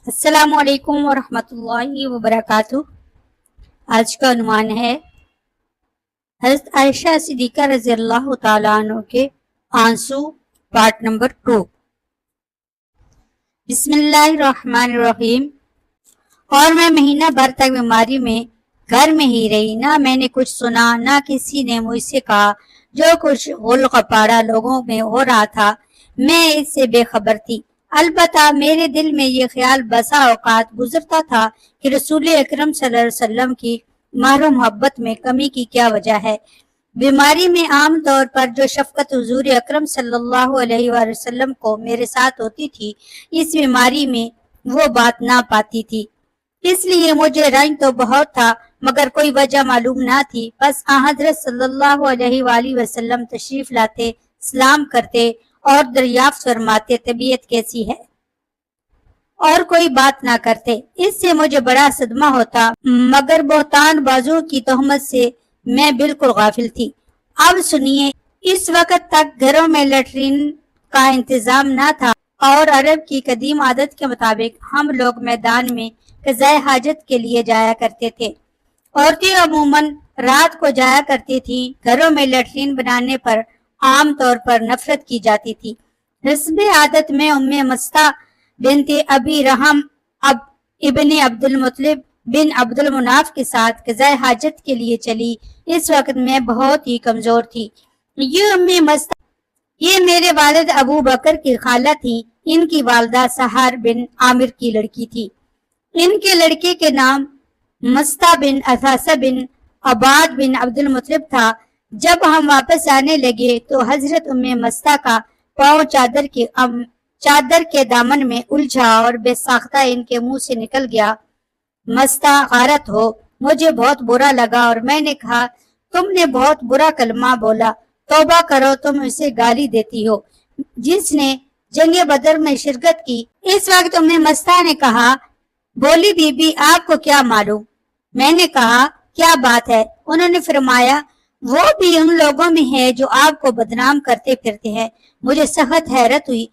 السلام علیکم ورحمۃ اللہ وبرکاتہ۔ آج کا عنوان ہے حضرت عائشہ صدیقہ رضی اللہ تعالیٰ عنہ کے آنسو، پارٹ نمبر 2۔ بسم اللہ الرحمن الرحیم۔ اور میں مہینہ بھر تک بیماری میں گھر میں ہی رہی، نہ میں نے کچھ سنا، نہ کسی نے مجھ سے کہا۔ جو کچھ غل غپاڑا لوگوں میں ہو رہا تھا میں اس سے بے خبر تھی۔ البتہ میرے دل میں یہ خیال بسا اوقات گزرتا تھا کہ رسول اکرم صلی اللہ علیہ وسلم کی مہر و محبت میں کمی کی کیا وجہ ہے۔ بیماری میں عام طور پر جو شفقت حضور اکرم صلی اللہ علیہ وآلہ وسلم کو میرے ساتھ ہوتی تھی، اس بیماری میں وہ بات نہ پاتی تھی۔ اس لیے مجھے رنج تو بہت تھا مگر کوئی وجہ معلوم نہ تھی۔ بس حضرت صلی اللہ علیہ وآلہ وسلم تشریف لاتے، سلام کرتے اور دریافت فرماتے طبیعت کیسی ہے، اور کوئی بات نہ کرتے۔ اس سے مجھے بڑا صدمہ ہوتا مگر بہتان بازوں کی تہمت سے میں بالکل غافل تھی۔ اب سنیے، اس وقت تک گھروں میں لیٹرین کا انتظام نہ تھا اور عرب کی قدیم عادت کے مطابق ہم لوگ میدان میں قضائے حاجت کے لیے جایا کرتے تھے۔ عورتیں عموماً رات کو جایا کرتی تھیں۔ گھروں میں لیٹرین بنانے پر عام طور پر نفرت کی جاتی تھی۔ حسب عادت میں مستہ بنت ابی رحم ابن عبد المطلب بن عبد المناف کے ساتھ قضائے حاجت کے لیے چلی۔ اس وقت میں بہت ہی کمزور تھی۔ یہ مستہ یہ میرے والد ابو بکر کی خالہ تھی۔ ان کی والدہ سہار بن عامر کی لڑکی تھی۔ ان کے لڑکے کے نام مستہ بن اثاثہ بن عباد بن عبد المطلب تھا۔ جب ہم واپس آنے لگے تو حضرت مستہ کا پاؤں چادر کے دامن میں الجھا اور بے ساختہ ان کے منہ سے نکل گیا، مستہ غارت ہو۔ مجھے بہت برا لگا اور میں نے کہا، تم نے بہت برا کلمہ بولا، توبہ کرو، تم اسے گالی دیتی ہو جس نے جنگ بدر میں شرکت کی۔ اس وقت مستہ نے کہا، بولی بی بی آپ کو کیا معلوم؟ میں نے کہا، کیا بات ہے؟ انہوں نے فرمایا، وہ بھی ان لوگوں میں ہے جو آپ کو بدنام کرتے پھرتے ہیں۔ مجھے سخت حیرت ہوئی،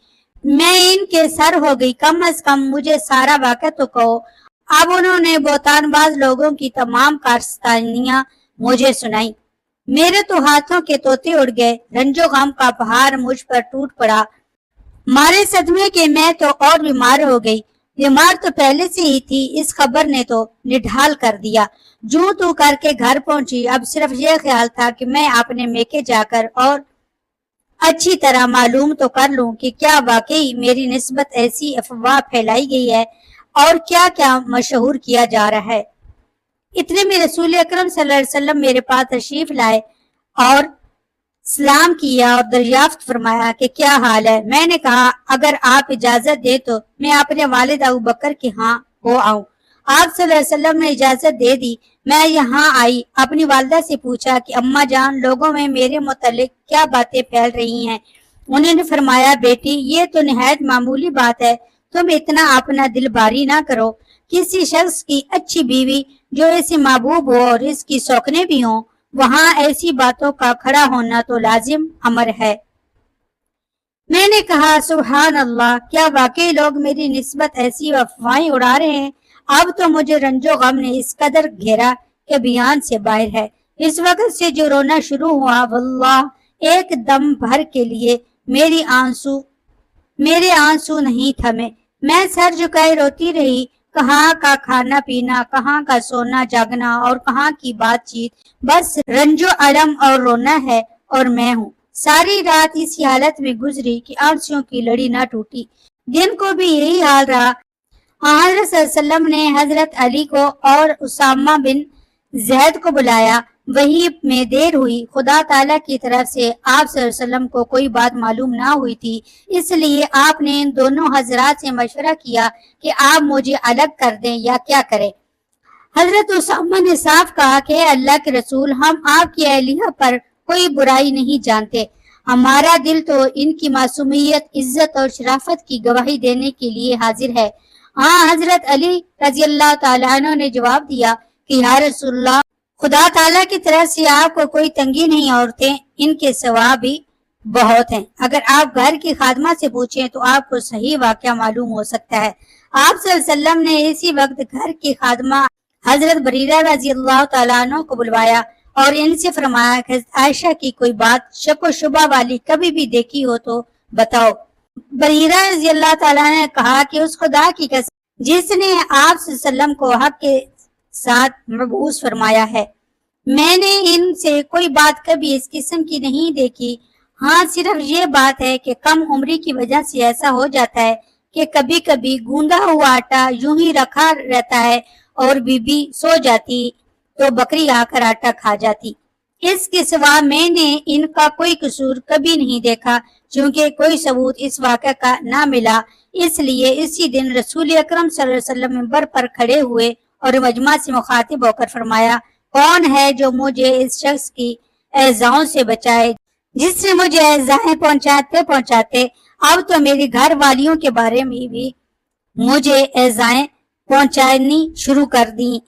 میں ان کے سر ہو گئی۔ کم از کم مجھے سارا واقعہ تو کہو۔ اب انہوں نے بہتان باز لوگوں کی تمام کارستانیاں مجھے سنائی۔ میرے تو ہاتھوں کے طوطے اڑ گئے۔ رنج و غم کا پہاڑ مجھ پر ٹوٹ پڑا۔ مارے صدمے کے میں تو اور بیمار ہو گئی۔ بیمار تو پہلے سے ہی تھی، اس خبر نے تو نڈھال کر دیا۔ جوں تو کر کے گھر پہنچی۔ اب صرف یہ خیال تھا کہ میں اپنے میکے جا کر اور اچھی طرح معلوم تو کر لوں کہ کیا واقعی میری نسبت ایسی افواہ پھیلائی گئی ہے اور کیا کیا مشہور کیا جا رہا ہے۔ اتنے میں رسول اکرم صلی اللہ علیہ وسلم میرے پاس تشریف لائے اور سلام کیا اور دریافت فرمایا کہ کیا حال ہے۔ میں نے کہا، اگر آپ اجازت دے تو میں اپنے والد ابو بکر کے ہاں ہو آؤں۔ آپ صلی اللہ علیہ وسلم نے اجازت دے دی۔ میں یہاں آئی، اپنی والدہ سے پوچھا کہ اماں جان، لوگوں میں میرے متعلق کیا باتیں پھیل رہی ہیں؟ انہوں نے فرمایا، بیٹی یہ تو نہایت معمولی بات ہے، تم اتنا اپنا دل باری نہ کرو۔ کسی شخص کی اچھی بیوی جو اسے محبوب ہو اور اس کی سوکنے بھی ہوں، وہاں ایسی باتوں کا کھڑا ہونا تو لازم امر ہے۔ میں نے کہا، سبحان اللہ، کیا واقعی لوگ میری نسبت ایسی افواہیں اڑا رہے ہیں؟ اب تو مجھے رنج و غم نے اس قدر گھیرا کہ بیان سے باہر ہے۔ اس وقت سے جو رونا شروع ہوا، واللہ ایک دم بھر کے لیے میرے آنسو نہیں تھمے۔ میں سر جھکائے روتی رہی۔ کہاں کا کھانا پینا، کہاں کا سونا جاگنا اور کہاں کی بات چیت، بس رنج و الم اور رونا ہے اور میں ہوں۔ ساری رات اسی حالت میں گزری کہ آنسوؤں کی لڑی نہ ٹوٹی۔ دن کو بھی یہی حال رہا۔ حضرت صلی اللہ علیہ وسلم نے حضرت علی کو اور اسامہ بن زید کو بلایا۔ وحی میں دیر ہوئی۔ خدا تعالیٰ کی طرف سے آپ صلی اللہ علیہ وسلم کو کوئی بات معلوم نہ ہوئی تھی، اس لیے آپ نے ان دونوں حضرات سے مشورہ کیا کہ آپ مجھے الگ کر دیں یا کیا کریں۔ حضرت اسامہ نے صاف کہا کہ اے اللہ کے رسول، ہم آپ کی اہلیہ پر کوئی برائی نہیں جانتے۔ ہمارا دل تو ان کی معصومیت، عزت اور شرافت کی گواہی دینے کے لیے حاضر ہے۔ حضرت علی رضی اللہ تعالیٰ عنہ نے جواب دیا کہ یا رسول اللہ، خدا تعالیٰ کی طرف سے آپ کو کوئی تنگی نہیں، عورتیں ان کے سوا بھی بہت ہیں۔ اگر آپ گھر کی خادمہ سے پوچھیں تو آپ کو صحیح واقعہ معلوم ہو سکتا ہے۔ آپ صلی اللہ علیہ وسلم نے اسی وقت گھر کی خادمہ حضرت بریرہ رضی اللہ تعالیٰ عنہ کو بلوایا اور ان سے فرمایا کہ عائشہ کی کوئی بات شک و شبہ والی کبھی بھی دیکھی ہو تو بتاؤ۔ بریرہ رضی اللہ تعالیٰ نے کہا کہ اس خدا کی قسم جس نے آپ صلی اللہ علیہ وسلم کو حق کے ساتھ مبعوث فرمایا ہے، میں نے ان سے کوئی بات کبھی اس قسم کی نہیں دیکھی۔ ہاں صرف یہ بات ہے کہ کم عمری کی وجہ سے ایسا ہو جاتا ہے کہ کبھی کبھی گوندا ہوا آٹا یوں ہی رکھا رہتا ہے اور بی بی سو جاتی تو بکری آ کر آٹا کھا جاتی۔ اس کے سوا میں نے ان کا کوئی قصور کبھی نہیں دیکھا، چونکہ کوئی ثبوت اس واقعہ کا نہ ملا۔ اس لیے اسی دن رسول اکرم صلی اللہ علیہ وسلم منبر پر کھڑے ہوئے اور مجمع سے مخاطب ہو کر فرمایا، کون ہے جو مجھے اس شخص کی ایذاؤں سے بچائے جس نے مجھے ایذائیں پہنچاتے اب تو میری گھر والیوں کے بارے میں بھی مجھے ایذائیں پہنچانی شروع کر دیں۔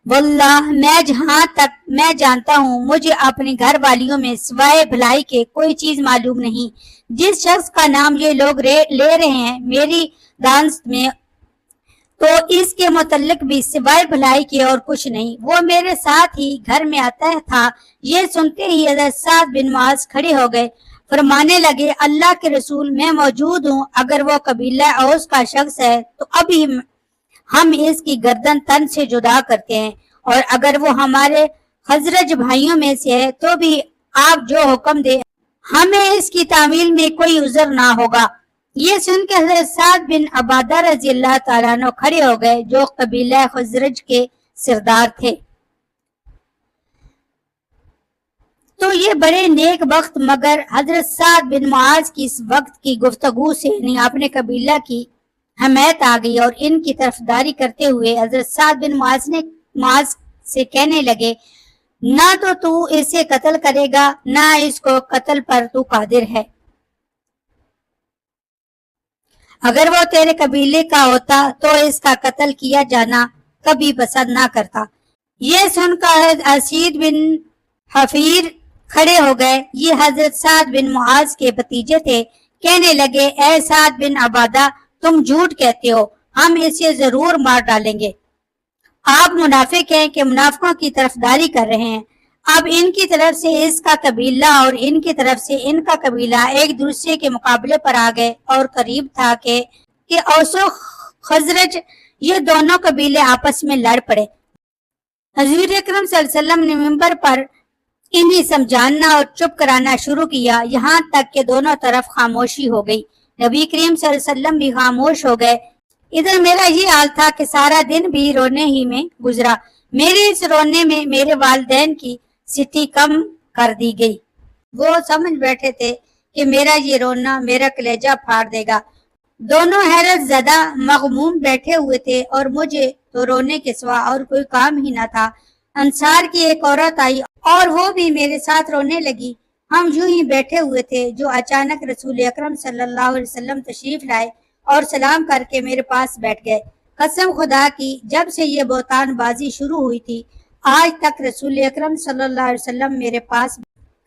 واللہ میں جہاں تک میں جانتا ہوں مجھے اپنی گھر والیوں میں سوائے بھلائی کے کوئی چیز معلوم نہیں۔ جس شخص کا نام یہ لوگ لے رہے ہیں میری دانست میں تو اس کے متعلق بھی سوائے بھلائی کے اور کچھ نہیں۔ وہ میرے ساتھ ہی گھر میں آتا تھا۔ یہ سنتے ہی حضرت سعد بن معاذ کھڑے ہو گئے، فرمانے لگے، اللہ کے رسول میں موجود ہوں، اگر وہ قبیلہ اوس کا شخص ہے تو ابھی ہم اس کی گردن تن سے جدا کرتے ہیں، اور اگر وہ ہمارے خزرج بھائیوں میں سے ہے تو بھی آپ جو حکم دے ہمیں اس کی تعمیل میں کوئی عذر نہ ہوگا۔ یہ سن کے حضرت سعد بن عبادہ رضی اللہ تعالیٰ عنہ کھڑے ہو گئے جو قبیلہ خزرج کے سردار تھے۔ تو یہ بڑے نیک بخت مگر حضرت سعد بن معاذ کی اس وقت کی گفتگو سے انہیں اپنے قبیلہ کی حمیت آ گئی اور ان کی طرفداری کرتے ہوئے حضرت سعد بن معاذ سے کہنے لگے، نہ تو اسے قتل کرے گا نہ اس کو قتل پر تو قادر ہے۔ اگر وہ تیرے قبیلے کا ہوتا تو اس کا قتل کیا جانا کبھی پسند نہ کرتا۔ یہ سن کر اسید بن حفیر کھڑے ہو گئے، یہ حضرت سعد بن معاذ کے بھتیجے تھے۔ کہنے لگے، اے سعد بن عبادہ، تم جھوٹ کہتے ہو، ہم اسے ضرور مار ڈالیں گے۔ آپ منافق ہیں کہ منافقوں کی طرفداری کر رہے ہیں۔ اب ان کی طرف سے اس کا قبیلہ اور ان کی طرف سے ان کا قبیلہ ایک دوسرے کے مقابلے پر آ گئے اور قریب تھا کہ اوس و خزرج یہ دونوں قبیلے آپس میں لڑ پڑے۔ حضور اکرم صلی اللہ علیہ وسلم نے منبر پر انہیں سمجھانا اور چپ کرانا شروع کیا، یہاں تک کہ دونوں طرف خاموشی ہو گئی۔ نبی کریم صلی اللہ علیہ وسلم بھی خاموش ہو گئے۔ ادھر میرا یہ حال تھا کہ سارا دن بھی رونے ہی میں گزرا۔ میرے اس رونے میں میرے والدین کی سٹی کم کر دی گئی۔ وہ سمجھ بیٹھے تھے کہ میرا یہ رونا میرا کلیجہ پھاڑ دے گا۔ دونوں حیرت زدہ مغموم بیٹھے ہوئے تھے اور مجھے تو رونے کے سوا اور کوئی کام ہی نہ تھا۔ انصار کی ایک عورت آئی اور وہ بھی میرے ساتھ رونے لگی۔ ہم یوں ہی بیٹھے ہوئے تھے جو اچانک رسول اکرم صلی اللہ علیہ وسلم تشریف لائے اور سلام کر کے میرے پاس بیٹھ گئے۔ قسم خدا کی جب سے یہ بہتان بازی شروع ہوئی تھی آج تک رسول اکرم صلی اللہ علیہ وسلم میرے پاس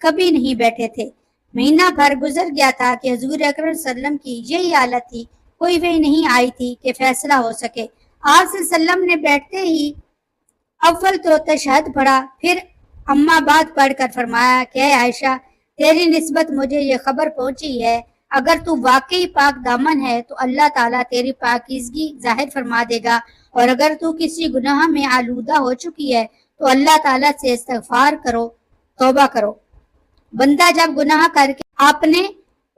کبھی نہیں بیٹھے تھے۔ مہینہ بھر گزر گیا تھا کہ حضور اکرم صلی اللہ علیہ وسلم کی یہی حالت تھی، کوئی وحی نہیں آئی تھی کہ فیصلہ ہو سکے۔ آپ صلی اللہ علیہ وسلم نے بیٹھتے ہی اول تو تشہد پڑھا، پھر اما بعد پڑھ کر فرمایا کہ اے عائشہ، تیری نسبت مجھے یہ خبر پہنچی ہے، اگر تو واقعی پاک دامن ہے تو اللہ تعالیٰ تیری پاکیزگی ظاہر فرما دے گا، اور اگر تو کسی گناہ میں آلودہ ہو چکی ہے تو اللہ تعالیٰ سے استغفار کرو، توبہ کرو۔ بندہ جب گناہ کر کے اپنے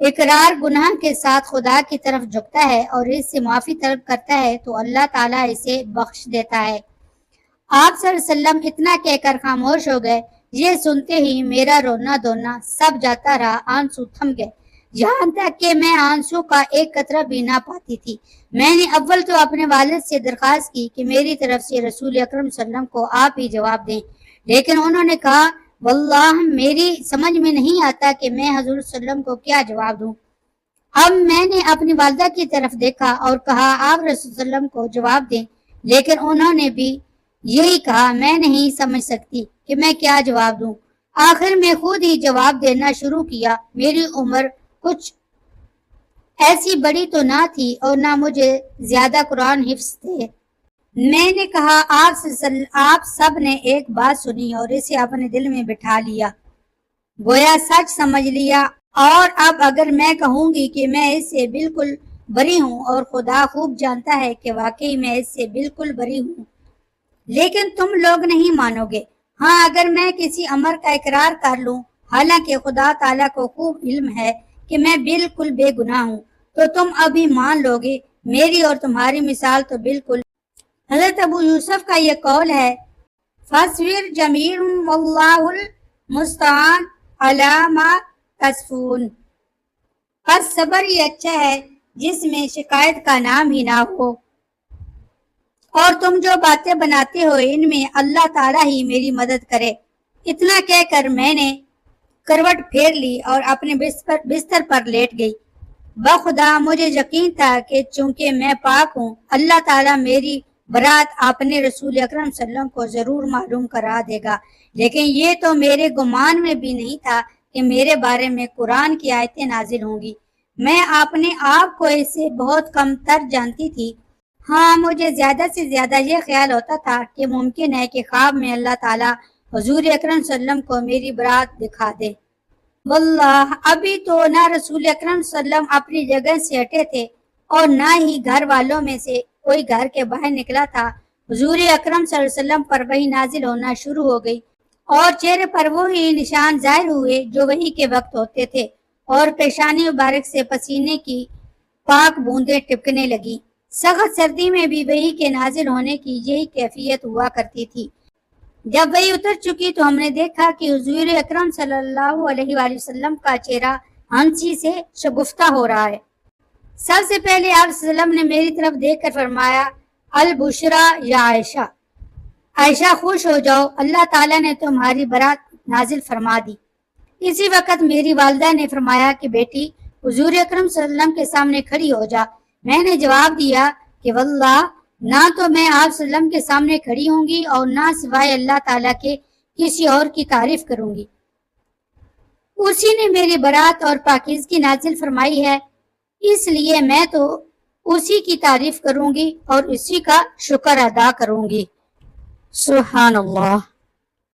اقرار گناہ کے ساتھ خدا کی طرف جھکتا ہے اور اس سے معافی طلب کرتا ہے تو اللہ تعالیٰ اسے بخش دیتا ہے۔ آپ صلی اللہ علیہ وسلم اتنا کہہ کر خاموش ہو گئے۔ یہ سنتے ہی میرا رونا دھونا سب جاتا رہا، آنسو تھم گئے، یہاں تک کہ میں آنسو کا ایک قطرہ بھی نہ پاتی تھی۔ میں نے اول تو اپنے والد سے درخواست کی کہ میری طرف سے رسول اکرم صلی اللہ علیہ وسلم کو آپ ہی جواب دیں، لیکن انہوں نے کہا، واللہ میری سمجھ میں نہیں آتا کہ میں حضور صلی اللہ علیہ وسلم کو کیا جواب دوں۔ اب میں نے اپنی والدہ کی طرف دیکھا اور کہا آپ رسول صلی اللہ علیہ وسلم کو جواب دیں، لیکن انہوں نے بھی یہی کہا۔ میں نہیں سمجھ سکتی کہ میں کیا جواب دوں۔ آخر میں خود ہی جواب دینا شروع کیا۔ میری عمر کچھ ایسی بڑی تو نہ تھی اور نہ مجھے زیادہ قرآن حفظ تھے۔ میں نے کہا آپ سب نے ایک بات سنی اور اسے اپنے دل میں بٹھا لیا، گویا سچ سمجھ لیا، اور اب اگر میں کہوں گی کہ میں اس سے بالکل بری ہوں، اور خدا خوب جانتا ہے کہ واقعی میں اس سے بالکل بری ہوں، لیکن تم لوگ نہیں مانو گے۔ ہاں، اگر میں کسی امر کا اقرار کر لوں، حالانکہ خدا تعالیٰ کو خوب علم ہے کہ میں بالکل بے گناہ ہوں، تو تم ابھی مان لو گے۔ میری اور تمہاری مثال تو بالکل۔ حضرت ابو یوسف کا یہ قول ہے، فَاصْبِرْ جَمِيلٌ وَاللَّهُ الْمُسْتَعَانُ عَلَىٰ مَا تَصِفُونَ۔ پس صبر ہی اچھا ہے جس میں شکایت کا نام ہی نہ ہو، اور تم جو باتیں بناتے ہو ان میں اللہ تعالیٰ ہی میری مدد کرے۔ اتنا کہہ کر میں نے کروٹ پھیر لی اور اپنے بستر پر لیٹ گئی۔ بخدا مجھے یقین تھا کہ چونکہ میں پاک ہوں، اللہ تعالیٰ میری برات اپنے رسول اکرم صلی اللہ علیہ وسلم کو ضرور معلوم کرا دے گا، لیکن یہ تو میرے گمان میں بھی نہیں تھا کہ میرے بارے میں قرآن کی آیتیں نازل ہوں گی۔ میں اپنے آپ کو اس سے بہت کم تر جانتی تھی۔ ہاں، مجھے زیادہ سے زیادہ یہ خیال ہوتا تھا کہ ممکن ہے کہ خواب میں اللہ تعالیٰ حضور اکرم صلی اللہ علیہ وسلم کو میری برات دکھا دے۔ واللہ ابھی تو نہ رسول اکرم صلی اللہ علیہ وسلم اپنی جگہ سے ہٹے تھے اور نہ ہی گھر والوں میں سے کوئی گھر کے باہر نکلا تھا۔ حضور اکرم صلی اللہ علیہ وسلم پر وحی نازل ہونا شروع ہو گئی اور چہرے پر وہی نشان ظاہر ہوئے جو وحی کے وقت ہوتے تھے، اور پیشانی مبارک سے پسینے کی پاک بوندیں ٹپکنے لگی۔ سخت سردی میں بھی وحی کے نازل ہونے کی یہی کیفیت ہوا کرتی تھی۔ جب وحی اتر چکی تو ہم نے دیکھا کہ حضور اکرم صلی اللہ علیہ وآلہ وسلم کا چہرہ ہنسی سے شگفتہ ہو رہا ہے۔ سب سے پہلے آپ صلی اللہ علیہ وسلم نے میری طرف دیکھ کر فرمایا، البشرا یا عائشہ، عائشہ خوش ہو جاؤ، اللہ تعالیٰ نے تمہاری برات نازل فرما دی۔ اسی وقت میری والدہ نے فرمایا کہ بیٹی حضور اکرم صلی اللہ علیہ وسلم کے سامنے کھڑی ہو جا۔ میں نے جواب دیا کہ واللہ نہ تو میں آپ صلی اللہ علیہ وسلم کے سامنے کھڑی ہوں گی اور نہ سوائے اللہ تعالیٰ کے کسی اور کی تعریف کروں گی۔ اسی نے میری برات اور پاکیزگی نازل فرمائی ہے، اس لیے میں تو اسی کی تعریف کروں گی اور اسی کا شکر ادا کروں گی۔ سبحان اللہ۔